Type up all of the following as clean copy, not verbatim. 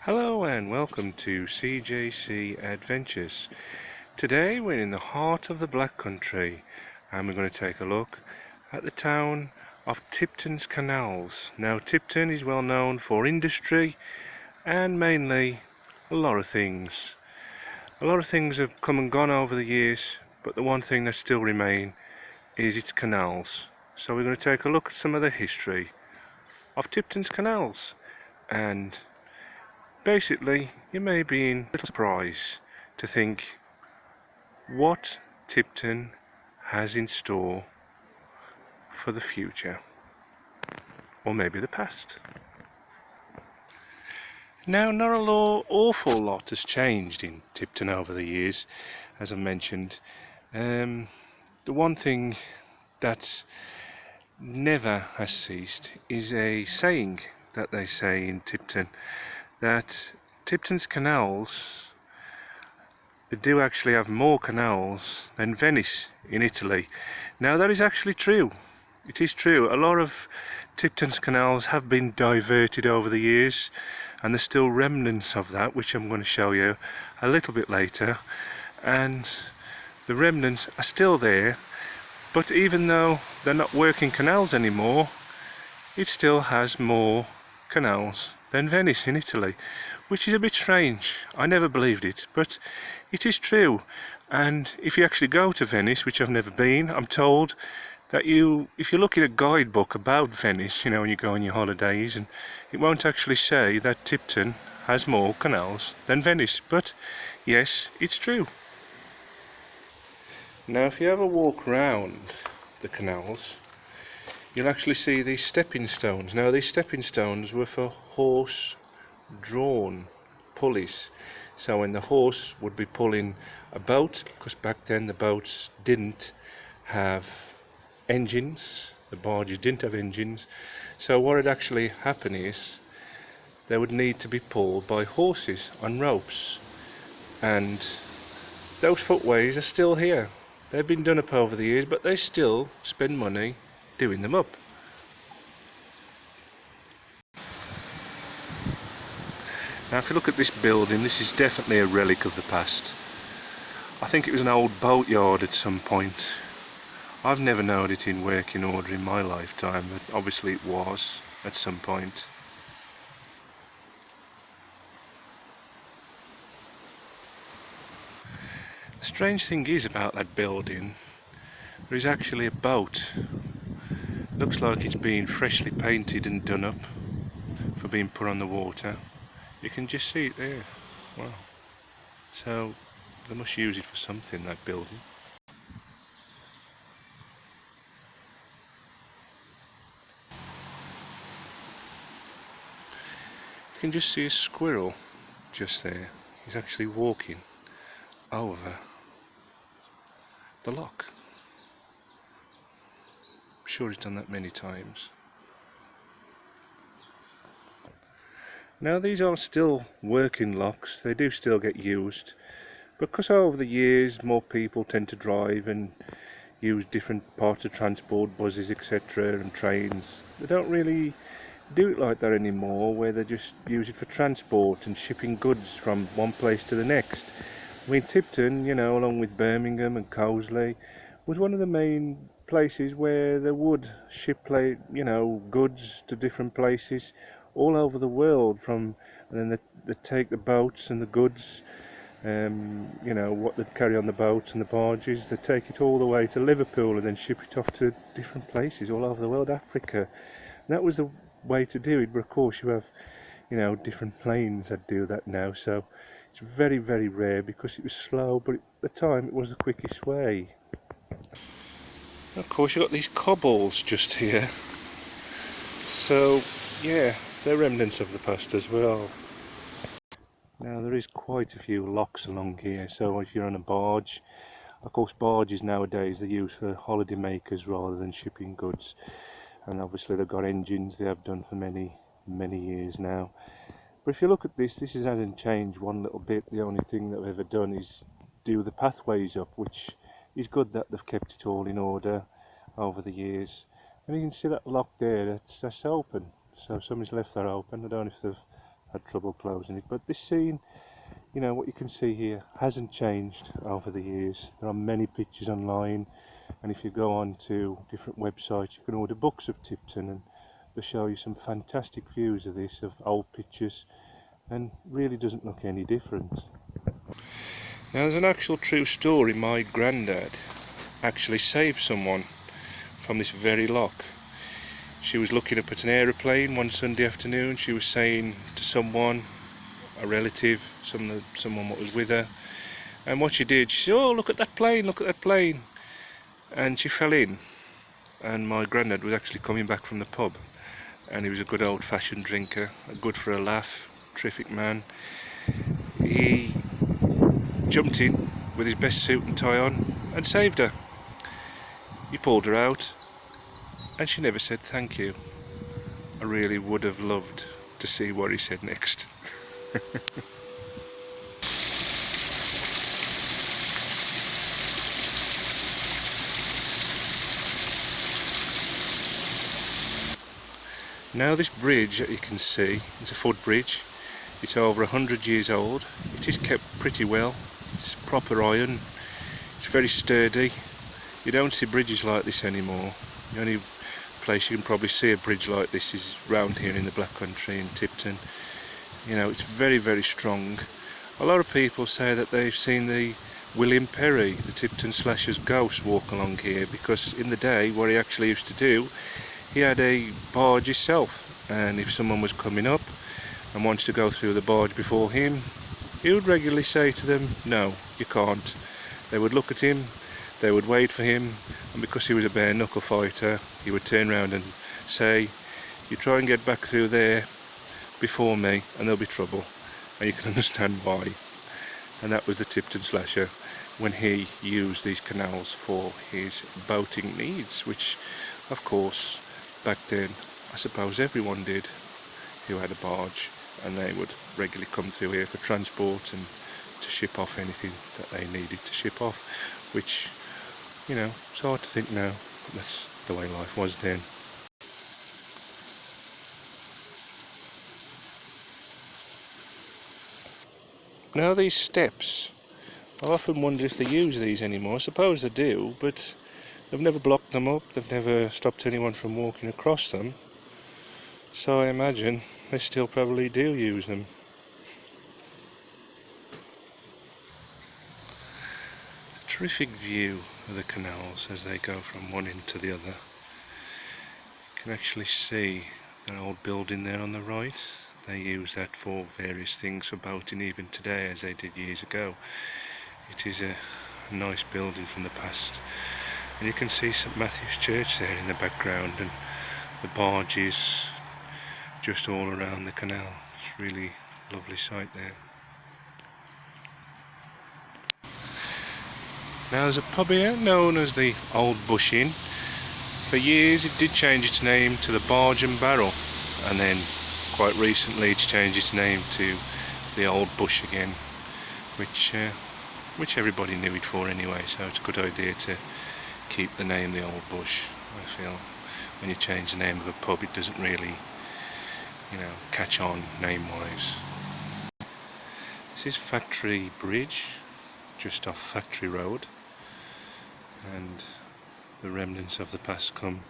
Hello and welcome to CJC Adventures. Today we're in the heart of the Black Country and we're going to take a look at the town of Tipton's Canals. Now Tipton is well known for industry and mainly a lot of things. A lot of things have come and gone over the years, but the one thing that still remain is its canals. So we're going to take a look at some of the history of Tipton's Canals, and basically, you may be in a little surprise to think what Tipton has in store for the future, or maybe the past. Now, not an awful lot has changed in Tipton over the years, as I mentioned. The one thing that never has ceased is a saying that they say in Tipton, that Tipton's canals do actually have more canals than Venice in Italy. Now that is actually true. It is true. A lot of Tipton's canals have been diverted over the years, and there's still remnants of that, which I'm going to show you a little bit later. And the remnants are still there, but even though they're not working canals anymore, it still has more canals than Venice in Italy, which is a bit strange. I never believed it, but it is true. And if you actually go to Venice, which I've never been, I'm told that if you look in a guidebook about Venice, when you go on your holidays, and it won't actually say that Tipton has more canals than Venice, but yes, it's true. Now if you ever walk round the canals, you'll actually see these stepping stones. Now these stepping stones were for horse-drawn pulleys. So when the horse would be pulling a boat, because back then the boats didn't have engines, the barges didn't have engines, so what would actually happen is they would need to be pulled by horses on ropes, and those footways are still here. They've been done up over the years, but they still spend money doing them up. Now if you look at this building, this is definitely a relic of the past. I think it was an old boatyard at some point. I've never known it in working order in my lifetime, but obviously it was at some point. The strange thing is about that building, there is actually a boat. Looks like it's been freshly painted and done up for being put on the water. You can just see it there. Wow. So they must use it for something, that building. You can just see a squirrel just there. He's actually walking over the lock. I'm sure he's done that many times. Now these are still working locks, they do still get used, because over the years more people tend to drive and use different parts of transport, buses etc, and trains. They don't really do it like that anymore, where they just use it for transport and shipping goods from one place to the next. I mean Tipton, along with Birmingham and Cosley, was one of the main places where they would ship goods to different places all over the world, and then they take the boats and the goods, what they'd carry on the boats and the barges, they take it all the way to Liverpool and then ship it off to different places all over the world, Africa. And that was the way to do it, but of course you have different planes that do that now, so it's very, very rare because it was slow, but at the time it was the quickest way. Of course you've got these cobbles just here, so yeah, they're remnants of the past as well. Now there is quite a few locks along here, so if you're on a barge, of course barges nowadays they're used for holiday makers rather than shipping goods, and obviously they've got engines, they have done for many years now. But if you look at this hasn't changed one little bit. The only thing that they've ever done is do the pathways up, which is good that they've kept it all in order over the years. And you can see that lock there, that's open, so somebody's left that open. I don't know if they've had trouble closing it. But this scene, you know, what you can see here hasn't changed over the years. There are many pictures online, and if you go on to different websites, you can order books of Tipton, and they'll show you some fantastic views of this, of old pictures, and really doesn't look any different. Now, there's an actual true story. My granddad actually saved someone from this very lock. She was looking up at an aeroplane one Sunday afternoon. She was saying to someone, a relative, someone that was with her, and what she did, she said, "Oh, look at that plane, look at that plane," and she fell in. And my granddad was actually coming back from the pub, and he was a good old-fashioned drinker, good for a laugh, terrific man. He jumped in with his best suit and tie on and saved her. He pulled her out, and she never said thank you. I really would have loved to see what he said next. Now, this bridge that you can see is a footbridge. It's over 100 years old. It is kept pretty well. It's proper iron. It's very sturdy. You don't see bridges like this anymore. The only place you can probably see a bridge like this is round here in the Black Country in Tipton. You know, it's very, very strong. A lot of people say that they've seen the William Perry, the Tipton Slasher's ghost, walk along here, because in the day what he actually used to do, he had a barge himself, and if someone was coming up and wanted to go through the barge before him, he would regularly say to them, "No, you can't." They would look at him, they would wait for him, and because he was a bare knuckle fighter, he would turn around and say, "You try and get back through there before me and there'll be trouble," and you can understand why. And that was the Tipton Slasher when he used these canals for his boating needs, which of course back then I suppose everyone did who had a barge, and they would regularly come through here for transport and to ship off anything that they needed to ship off, which, you know, it's hard to think now, but that's the way life was then. Now, these steps, I often wonder if they use these anymore. I suppose they do, but they've never blocked them up, they've never stopped anyone from walking across them, so I imagine they still probably do use them. It's a terrific view of the canals as they go from one end to the other. You can actually see an old building there on the right. They use that for various things for boating even today, as they did years ago. It is a nice building from the past. And you can see St Matthew's Church there in the background, and the barges just all around the canal. It's really a lovely sight there. Now, there's a pub here known as the Old Bush Inn. For years it did change its name to the Barge and Barrel, and then quite recently it's changed its name to the Old Bush again, which everybody knew it for anyway, so it's a good idea to keep the name the Old Bush. I feel when you change the name of a pub, it doesn't really, you know, catch on name-wise. This is Factory Bridge, just off Factory Road, and the remnants of the past come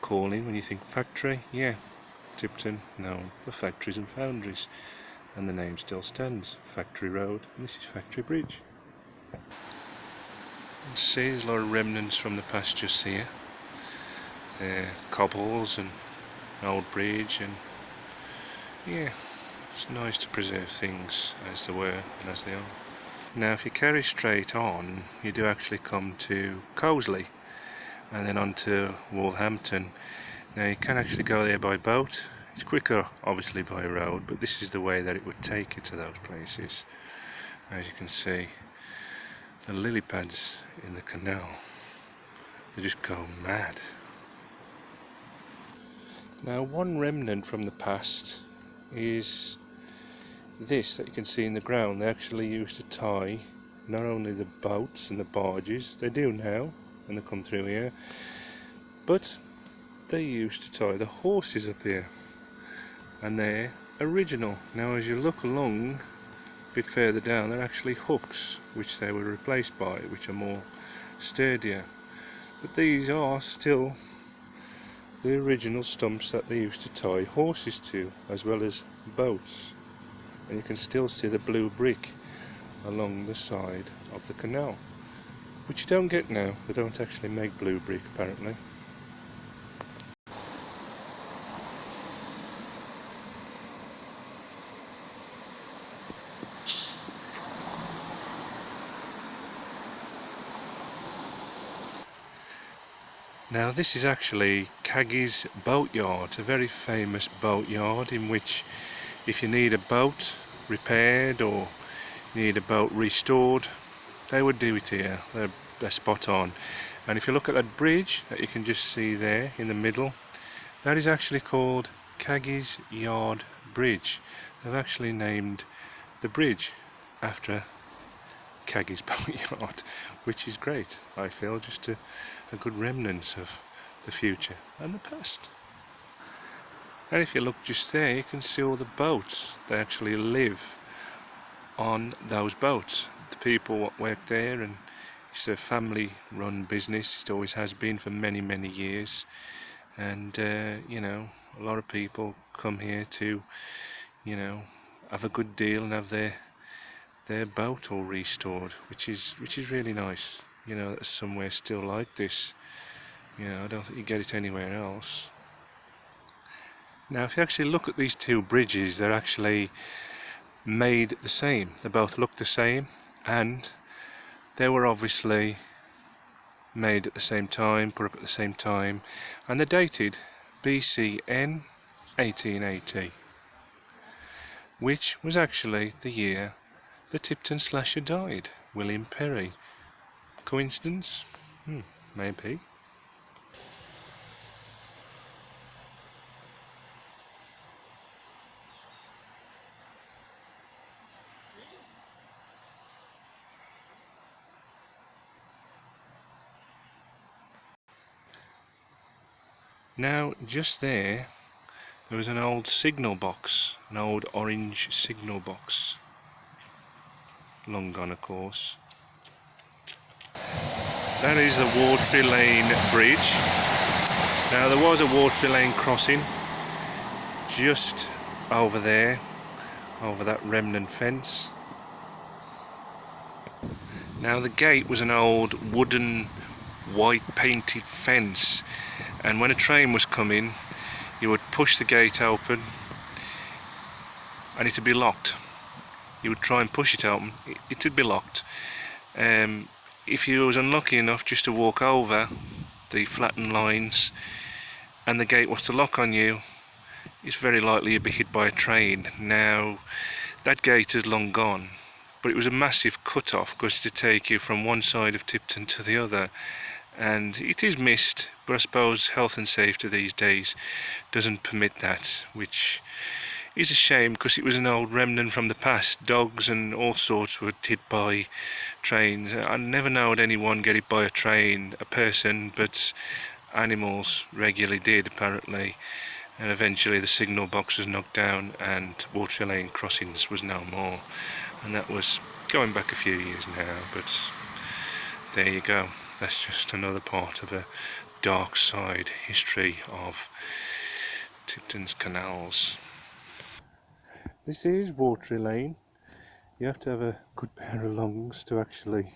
calling when you think factory. Yeah, Tipton, known for factories and foundries, and the name still stands, Factory Road, and this is Factory Bridge. You see there's a lot of remnants from the past just here. Cobbles and an old bridge, and yeah, it's nice to preserve things as they were and as they are. Now, if you carry straight on, you do actually come to Cosley, and then on to Wolverhampton. Now, you can actually go there by boat. It's quicker obviously by road, but this is the way that it would take you to those places. As you can see, the lily pads in the canal, they just go mad. Now, one remnant from the past is this that you can see in the ground. They actually used to tie not only the boats and the barges, they do now when they come through here, but they used to tie the horses up here. And there original. Now as you look along a bit further down, they're actually hooks which they were replaced by, which are more sturdier. But these are still the original stumps that they used to tie horses to, as well as boats. And you can still see the blue brick along the side of the canal, which you don't get now. They don't actually make blue brick apparently. Now this is actually Aggys boatyard, a very famous boatyard in which if you need a boat repaired or you need a boat restored, they would do it here. They're spot on. And if you look at that bridge that you can just see there in the middle, that is actually called Aggys Yard Bridge. They've actually named the bridge after Aggys boatyard, which is great, I feel, just a good remnants of the future and the past. And if you look just there, you can see all the boats. They actually live on those boats. The people that work there, and it's a family run business. It always has been for many years. And you know, a lot of people come here to, you know, have a good deal and have their boat all restored, which is really nice. You know, there's somewhere still like this. You know, I don't think you get it anywhere else. Now if you actually look at these two bridges, they're actually made the same. They both look the same, and they were obviously made at the same time, put up at the same time, and they're dated BCN 1880, which was actually the year the Tipton slasher died, William Perry. Coincidence? Maybe. Now just there was an old signal box, an old orange signal box, long gone of course. That is the Watery Lane Bridge. Now there was a Watery Lane crossing just over there, over that remnant fence. Now the gate was an old wooden white painted fence, and when a train was coming you would push the gate open and it would be locked. You would try and push it open, it would be locked. If you was unlucky enough just to walk over the flattened lines and the gate was to lock on you, it's very likely you'd be hit by a train. Now that gate is long gone, but it was a massive cut-off because to take you from one side of Tipton to the other, and it is missed, but I suppose health and safety these days doesn't permit that, which is a shame because it was an old remnant from the past. Dogs and all sorts were hit by trains. I never knowed anyone get hit by a train, a person, but animals regularly did apparently. And eventually the signal box was knocked down and Watery Lane crossings was no more, and that was going back a few years now, but there you go. That's just another part of the dark side history of Tipton's canals. This is Watery Lane. You have to have a good pair of lungs to actually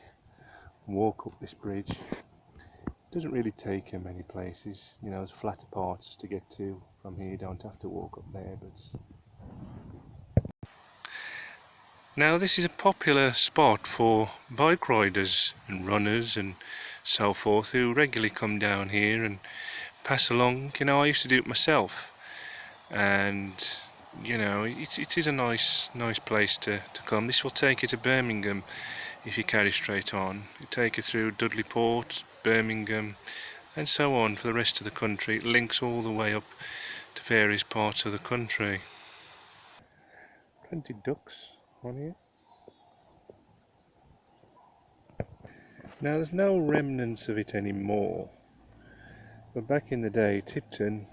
walk up this bridge. It doesn't really take you many places, you know, there's flatter parts to get to from here. You don't have to walk up there, but now this is a popular spot for bike riders and runners and so forth who regularly come down here and pass along. You know, I used to do it myself, and you know, it is a nice place to come. This will take you to Birmingham if you carry straight on. It take you through Dudley Port, Birmingham, and so on for the rest of the country. It links all the way up to various parts of the country. Plenty ducks on here. Now there's no remnants of it anymore, but back in the day Tipton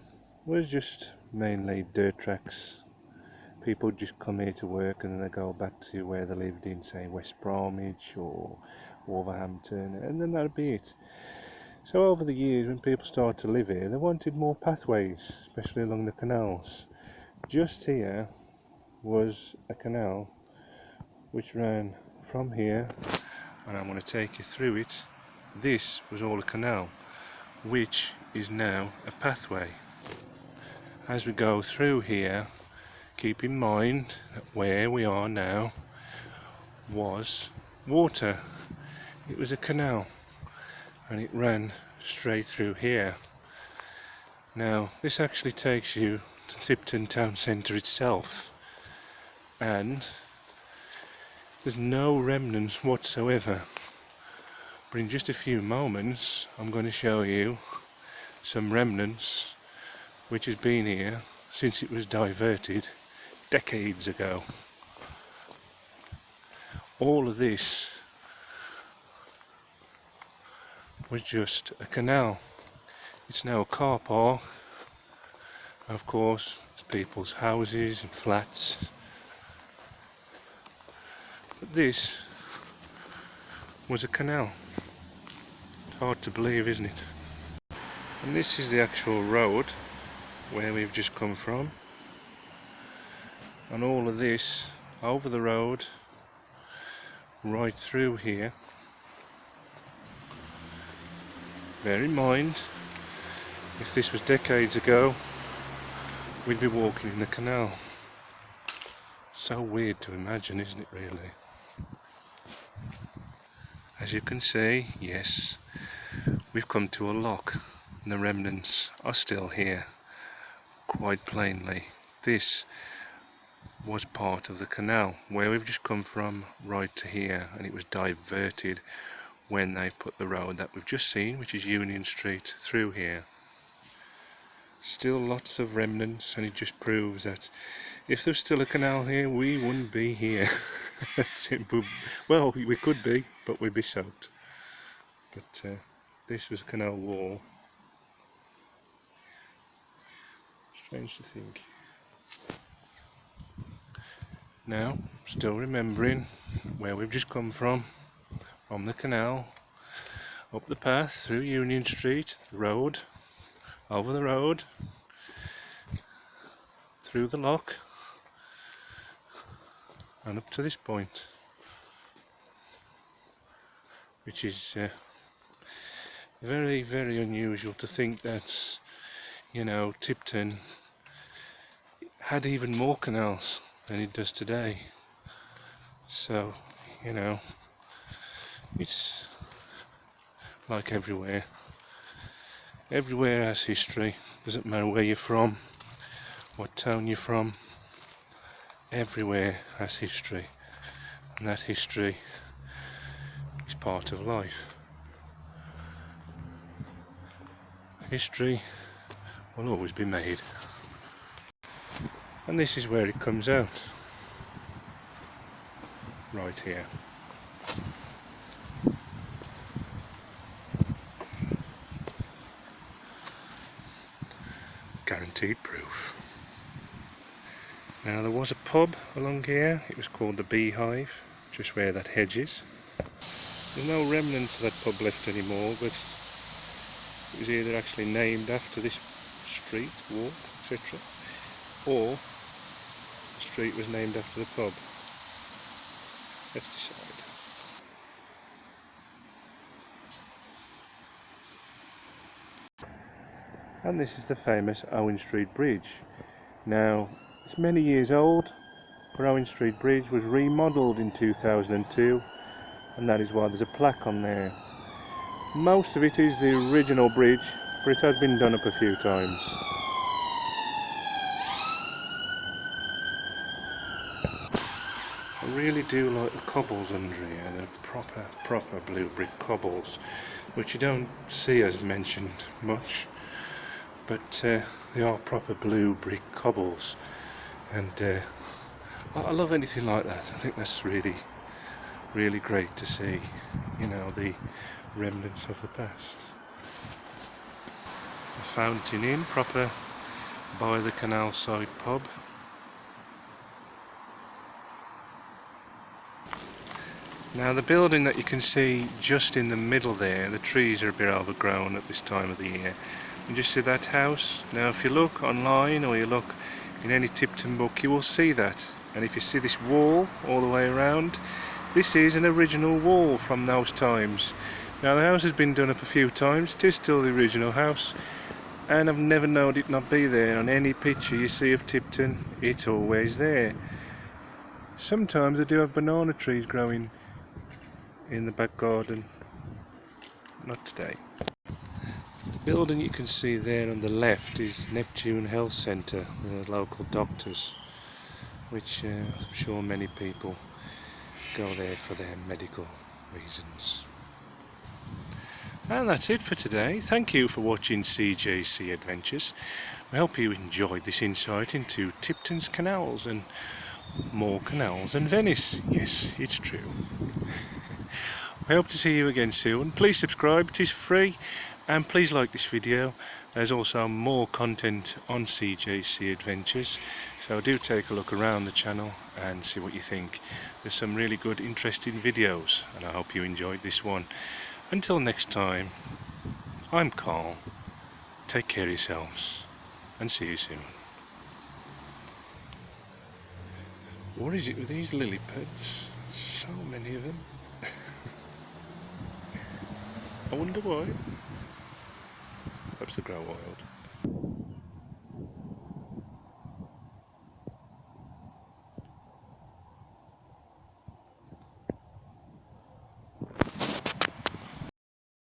was just mainly dirt tracks People just come here to work and then they go back to where they lived in, say, West Bromwich or Wolverhampton, and then that'd be it. So over the years, when people started to live here, they wanted more pathways, especially along the canals. Just here was a canal which ran from here, and I'm going to take you through it. This was all a canal, which is now a pathway. As we go through here, keep in mind that where we are now was water. It was a canal and it ran straight through here. Now this actually takes you to Tipton town centre itself, and there's no remnants whatsoever, but in just a few moments I'm going to show you some remnants which has been here since it was diverted decades ago. All of this was just a canal. It's now a car park. Of course, it's people's houses and flats. But this was a canal. It's hard to believe, isn't it? And this is the actual road where we've just come from. And all of this over the road, right through here. Bear in mind, if this was decades ago, we'd be walking in the canal. So weird to imagine, isn't it, really? As you can see, yes, we've come to a lock, and the remnants are still here, quite plainly. This was part of the canal where we've just come from, right to here, and it was diverted when they put the road that we've just seen, which is Union Street, through here. Still lots of remnants, and it just proves that if there's still a canal here, we wouldn't be here. Well, we could be, but we'd be soaked. But this was canal wall. Strange to think. Now, still remembering where we've just come from the canal, up the path, through Union Street, the road, over the road, through the lock, and up to this point, which is very, very unusual to think that, you know, Tipton had even more canals than it does today. So, you know, it's like everywhere. Everywhere has history. Doesn't matter where you're from, what town you're from. Everywhere has history, and that history is part of life. History will always be made. And this is where it comes out, right here. Guaranteed proof. Now there was a pub along here, it was called the Beehive, just where that hedge is. There's no remnants of that pub left anymore, but it was either actually named after this street, walk, etc., or the street was named after the pub. Let's decide. And this is the famous Owen Street Bridge. Now, it's many years old, but Owen Street Bridge was remodelled in 2002, and that is why there's a plaque on there. Most of it is the original bridge, but it has been done up a few times. I really do like the cobbles under here, the proper blue brick cobbles, which you don't see as mentioned much, but they are proper blue brick cobbles, and I love anything like that. I think that's really, really great to see, you know, the remnants of the past. A fountain inn, proper by the canal side pub. Now the building that you can see just in the middle there, the trees are a bit overgrown at this time of the year. You just see that house. Now if you look online or you look in any Tipton book, you will see that. And if you see this wall all the way around, this is an original wall from those times. Now the house has been done up a few times, it is still the original house, and I've never known it not be there. On any picture you see of Tipton, it's always there. Sometimes they do have banana trees growing in the back garden. Not today. The building you can see there on the left is Neptune Health Centre, the local doctors, which I'm sure many people go there for their medical reasons. And that's it for today. Thank you for watching CJC Adventures. I hope you enjoyed this insight into Tipton's canals and more canals than Venice. Yes, it's true. I hope to see you again soon. Please subscribe, it is free, and please like this video. There's also more content on CJC Adventures, so do take a look around the channel and see what you think. There's some really good, interesting videos, and I hope you enjoyed this one. Until next time, I'm Carl. Take care of yourselves, and see you soon. What is it with these lily pads? So many of them. I wonder why. Perhaps they grow wild.